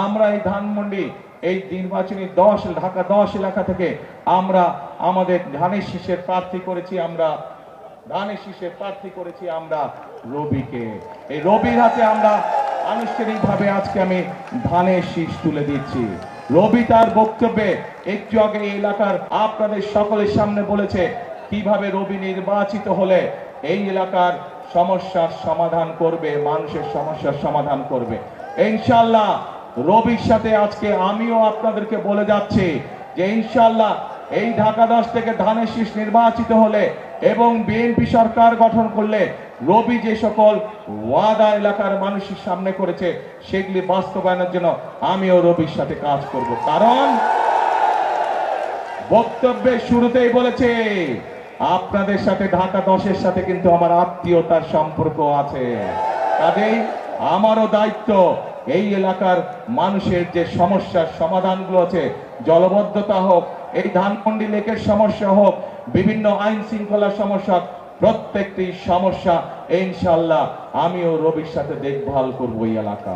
আমরা এই ধানমন্ডি এই নির্বাচনী ঢাকা 10 এলাকা থেকে আমরা আমাদের ধানের শীষের প্রার্থী করেছি আমরা রবিকে। এই রবির হাতে আমরা আনুষ্ঠানিকভাবে আজকে আমি ধানের শীষ তুলে দিচ্ছি। রবি তার বক্তব্যে একটু আগে এই এলাকার আপনাদের সকলের সামনে বলেছে কিভাবে রবি নির্বাচিত হলে এই এলাকার সমস্যার সমাধান করবে, মানুষের সমস্যার সমাধান করবে। ইনশাআল্লাহ রবির সাথে আজকে আমিও আপনাদেরকে বলে যাচ্ছি যে ইনশাআল্লাহ এই ঢাকা 10 থেকে ধানের শীষ নির্বাচিত হলে এবং বিএনপি সরকার গঠন করলে রবি যে সকল ওয়াদা এলাকার মানুষের সামনে করেছে সেগুলি বাস্তবায়নের জন্য আমিও রবির সাথে কাজ করব। কারণ বক্তব্যের শুরুতেই বলেছে আপনাদের সাথে ঢাকা 10-এর সাথে কিন্তু আমার আত্মীয়তার সম্পর্ক আছে। কাজেই আমারও দায়িত্ব এই এলাকার মানুষের যে সমস্যার সমাধানগুলো আছে, জলবদ্ধতা হোক, এই ধানমন্ডি লেকের সমস্যা হোক, বিভিন্ন আইন শৃঙ্খলার সমস্যা, প্রত্যেকটি সমস্যা ইনশাআল্লাহ আমিও রবির সাথে দেখভাল করব এই এলাকা।